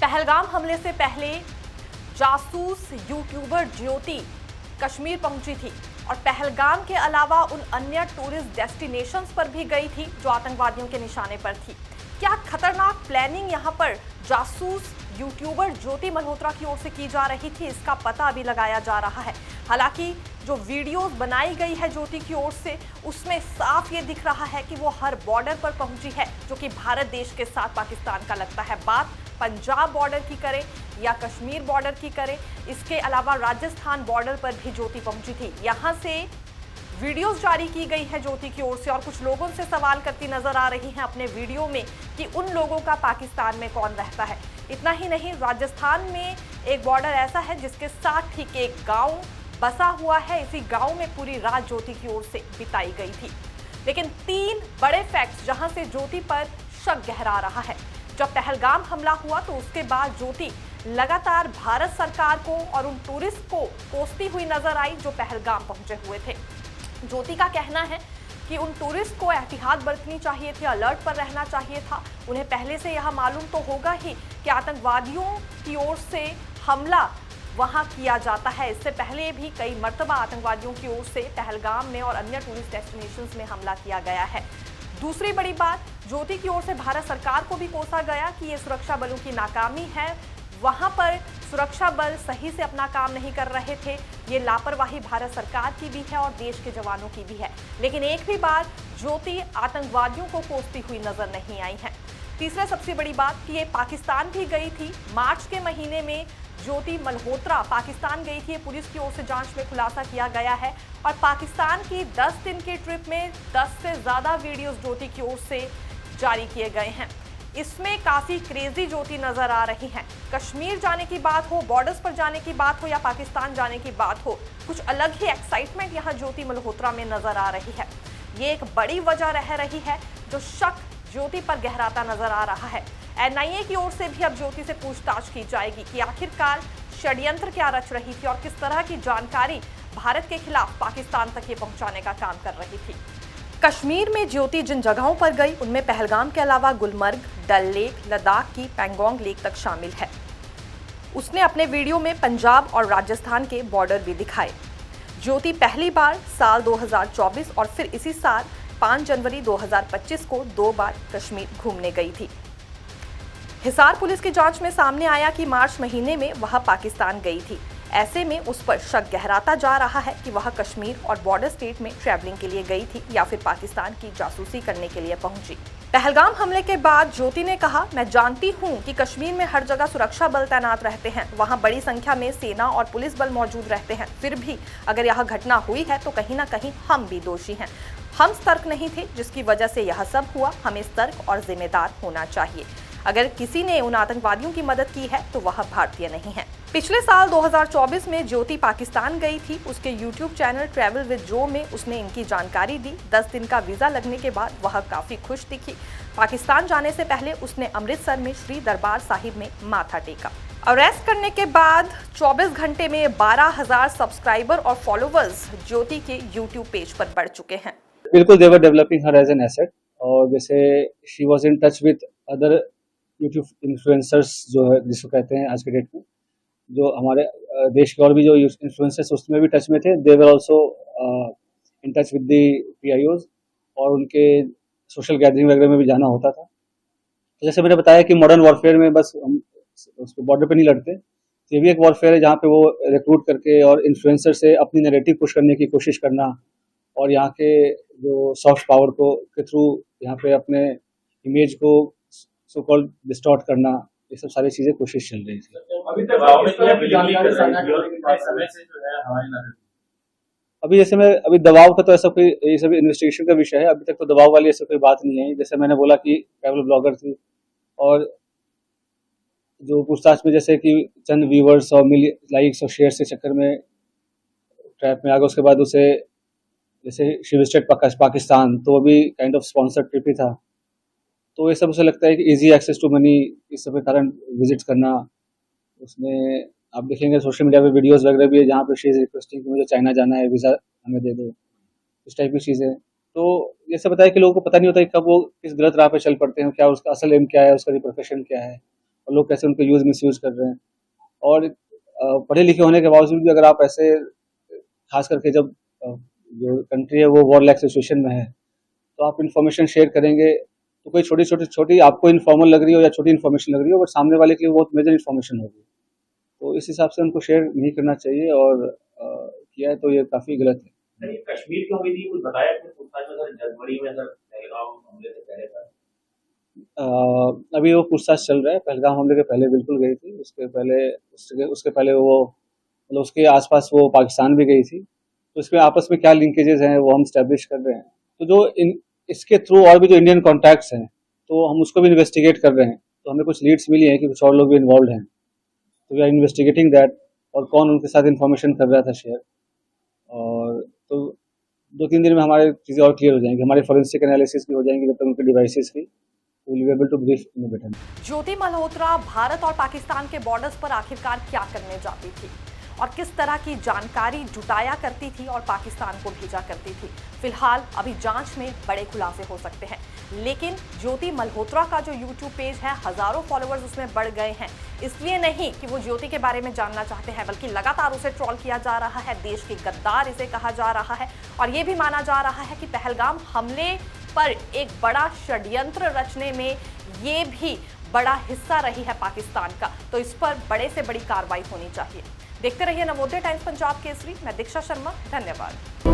पहलगाम हमले से पहले जासूस यूट्यूबर ज्योति कश्मीर पहुंची थी और पहलगाम के अलावा उन अन्य टूरिस्ट डेस्टिनेशंस पर भी गई थी जो आतंकवादियों के निशाने पर थी। क्या खतरनाक प्लानिंग यहां पर जासूस यूट्यूबर ज्योति मल्होत्रा की ओर से की जा रही थी, इसका पता अभी लगाया जा रहा है। हालांकि जो वीडियोस बनाई गई है ज्योति की ओर से, उसमें साफ ये दिख रहा है कि वो हर बॉर्डर पर पहुंची है जो कि भारत देश के साथ पाकिस्तान का लगता है। बात पंजाब बॉर्डर की करें या कश्मीर बॉर्डर की करें, इसके अलावा राजस्थान बॉर्डर पर भी ज्योति पहुंची थी। यहां से वीडियोस जारी की गई है ज्योति की ओर से और कुछ लोगों से सवाल करती नजर आ रही हैं अपने वीडियो में कि उन लोगों का पाकिस्तान में कौन रहता है। इतना ही नहीं, राजस्थान में एक बॉर्डर ऐसा है जिसके साथ ठीक एक गांव बसा हुआ है। इसी गांव में पूरी रात ज्योति की ओर से बिताई गई थी। लेकिन 3 बड़े फैक्ट्स जहां से ज्योति पर शक गहरा रहा है। जब पहलगाम हमला हुआ तो उसके बाद ज्योति लगातार भारत सरकार को और उन टूरिस्ट को कोसती हुई नजर आई जो पहलगाम पहुंचे हुए थे। ज्योति का कहना है कि उन टूरिस्ट को एहतियात बरतनी चाहिए थी, अलर्ट पर रहना चाहिए था। उन्हें पहले से यह मालूम तो होगा ही कि आतंकवादियों की ओर से हमला वहां किया जाता है। इससे पहले भी कई मर्तबा आतंकवादियों की ओर से पहलगाम में और अन्य टूरिस्ट डेस्टिनेशंस में हमला किया गया है। दूसरी बड़ी बात, ज्योति की ओर से भारत सरकार को भी कोसा गया कि ये सुरक्षा बलों की नाकामी है, वहां पर सुरक्षा बल सही से अपना काम नहीं कर रहे थे। ये लापरवाही भारत सरकार की भी है और देश के जवानों की भी है। लेकिन एक भी बार ज्योति आतंकवादियों को कोसती हुई नजर नहीं आई है। तीसरा सबसे बड़ी बात कि ये पाकिस्तान भी गई थी। मार्च के महीने में ज्योति मल्होत्रा पाकिस्तान गई थी। पुलिस की ओर से जांच में खुलासा किया गया है और पाकिस्तान की 10 दिन की ट्रिप में 10 से ज्यादा वीडियोस ज्योति की ओर से जारी किए गए हैं। इसमें काफी क्रेजी ज्योति नजर आ रही है। कश्मीर जाने की बात हो, बॉर्डर्स पर जाने की बात हो या पाकिस्तान जाने की बात हो, कुछ अलग ही एक्साइटमेंट यहाँ ज्योति मल्होत्रा में नजर आ रही है। ये एक बड़ी वजह रह रही है जो शक ज्योति पर गहराता नजर आ रहा है। एनआईए की ओर से भी अब ज्योति से पूछताछ की जाएगी कि आखिरकार षड्यंत्र क्या रच रही थी और किस तरह की जानकारी भारत के खिलाफ पाकिस्तान तक ये पहुंचाने का काम कर रही थी। कश्मीर में ज्योति जिन जगहों पर गई उनमें पहलगाम के अलावा गुलमर्ग, डल लेक, लद्दाख की पैंगोंग लेक तक शामिल है। उसने अपने वीडियो में पंजाब और राजस्थान के बॉर्डर भी दिखाए। ज्योति पहली बार साल 2024 और फिर इसी साल 5 जनवरी 2025 को 2 बार कश्मीर घूमने गई थी। हिसार पुलिस की जांच में सामने आया कि मार्च महीने में वह पाकिस्तान गई थी। ऐसे में उस पर शक गहराता जा रहा है कि वह कश्मीर और बॉर्डर स्टेट में ट्रैवलिंग के लिए गई थी या फिर पाकिस्तान की जासूसी करने के लिए पहुंची। पहलगाम हमले के बाद ज्योति ने कहा, मैं जानती हूं कि कश्मीर में हर जगह सुरक्षा बल तैनात रहते हैं, वहां बड़ी संख्या में सेना और पुलिस बल मौजूद रहते हैं। फिर भी अगर यह घटना हुई है तो कहीं ना कहीं हम भी दोषी हैं। हम सतर्क नहीं थे जिसकी वजह से यह सब हुआ। हमें सतर्क और जिम्मेदार होना चाहिए। अगर किसी ने उन आतंकवादियों की मदद की है तो वह भारतीय नहीं है। पिछले साल 2024 में ज्योति पाकिस्तान गई थी। उसके यूट्यूब चैनल ट्रैवल विद जो में उसने इनकी जानकारी दी। 10 दिन का वीजा लगने के बाद वह काफी खुश दिखी। पाकिस्तान जाने से पहले उसने अमृतसर में श्री दरबार साहिब में माथा टेका। अरेस्ट करने के बाद 24 घंटे में 12,000 सब्सक्राइबर और फॉलोवर्स ज्योति के यूट्यूब पेज पर बढ़ चुके हैं। बिल्कुल, they were developing her as an asset. और जैसे she was in touch with other YouTube influencers जो है जिसको कहते हैं आज के डेट में, जो हमारे देश के और भी जो इन्फ्लुएंसर्स उसमें भी टच में थे। They were also in touch with the PIOs और उनके सोशल गैदरिंग वगैरह में भी जाना होता था। तो जैसे मैंने बताया कि मॉडर्न वॉरफेयर में बस हम उसको बॉर्डर पे नहीं लड़ते, तो ये भी एक वॉरफेयर है जहाँ पे वो रिक्रूट करके और इन्फ्लुएंसर से अपनी नैरेटिव पुश करने की कोशिश करना और यहाँ के जो सॉफ्ट पावर को के थ्रू यहाँ पे अपने इमेज को सो कॉल्ड डिस्टॉर्ट करना, ये सब सारी चीजें कोशिश चल रही थी। अभी जैसे मैं अभी दबाव का तो ऐसा कोई, ये सब इन्वेस्टिगेशन का विषय है। अभी तक तो दबाव वाली ऐसा कोई बात नहीं है। जैसे मैंने बोला कि ट्रैवल ब्लॉगर थी और जो पूछताछ में जैसे कि चंद व्यूवर्स और लाइक्स और शेयर के चक्कर में ट्रैप में आ गया। उसके बाद उसे जैसे शी विजिटेड पाकिस्तान, तो वो भी काइंड ऑफ स्पॉन्सर्ड ट्रिप ही था। तो ये सब उसे लगता है कि इजी एक्सेस टू मनी, इस सब के कारण विजिट करना। उसमें आप देखेंगे सोशल मीडिया पे वीडियोस वगैरह भी है जहाँ पे शी इज रिक्वेस्टिंग कि मुझे चाइना जाना है, वीज़ा हमें दे दो, इस टाइप की चीज़ें। तो ये सब बताया कि लोगों को पता नहीं होता कि कब वो किस गलत राह पे चल पड़ते हैं, क्या उसका असल एम क्या है, उसका प्रोफेशन क्या है। और लोग कैसे उनके मिसयूज कर रहे हैं। और पढ़े लिखे होने के बावजूद भी अगर आप ऐसे, खास करके जब जो कंट्री है वो वॉर लाइक सिचुएशन में है, तो आप इन्फॉर्मेशन शेयर करेंगे तो कोई छोटी आपको इन्फॉर्मल लग रही हो या छोटी इन्फॉर्मेशन लग रही हो, बट सामने वाले के लिए बहुत मेजर इन्फॉर्मेशन होगी। तो इस हिसाब से उनको शेयर नहीं करना चाहिए, और किया है तो ये काफ़ी गलत है। नहीं, कश्मीर क्यों हुई थी कुछ बताया आपने? पूछताछ में सर जनवरी में सर पहलगाम हमले से पहले था। अभी वो पूछताछ चल रहा है। पहलगाम हमले के पहले बिल्कुल गई थी, उसके पहले वो मतलब उसके आसपास वो पाकिस्तान भी गई थी। तो इसमें आपस में क्या लिंकेजेस हैं वो हम स्टैब्लिश कर रहे हैं। तो जो इसके थ्रू और भी जो इंडियन कॉन्टैक्ट्स हैं, तो हम उसको भी इन्वेस्टिगेट कर रहे हैं। तो हमें कुछ लीड्स मिली हैं कि कुछ और लोग भी इन्वॉल्व हैं, तो वी आर इन्वेस्टिगेटिंग दैट, और कौन उनके साथ इन्फॉर्मेशन कर रहा था शेयर। और तो 2-3 दिन में हमारे चीज़ें और क्लियर हो जाएंगी, हमारे फॉरेंसिक एनालिसिस भी हो जाएंगे जब तक उनके डिवाइसेस की, will be able to brief in better. Jyoti Malhotra Bharat और पाकिस्तान के बॉर्डर्स पर आखिरकार क्या करने जाती थी और किस तरह की जानकारी जुटाया करती थी और पाकिस्तान को भेजा करती थी, फिलहाल अभी जांच में बड़े खुलासे हो सकते हैं। लेकिन ज्योति मल्होत्रा का जो यूट्यूब पेज है, हजारों फॉलोअर्स उसमें बढ़ गए हैं। इसलिए नहीं कि वो ज्योति के बारे में जानना चाहते हैं, बल्कि लगातार उसे ट्रोल किया जा रहा है, देश की गद्दार इसे कहा जा रहा है, और ये भी माना जा रहा है कि पहलगाम हमले पर एक बड़ा षड्यंत्र रचने में ये भी बड़ा हिस्सा रही है पाकिस्तान का। तो इस पर बड़े से बड़ी कार्रवाई होनी चाहिए। देखते रहिए नवोदय टाइम्स पंजाब केसरी। मैं दीक्षा शर्मा, धन्यवाद।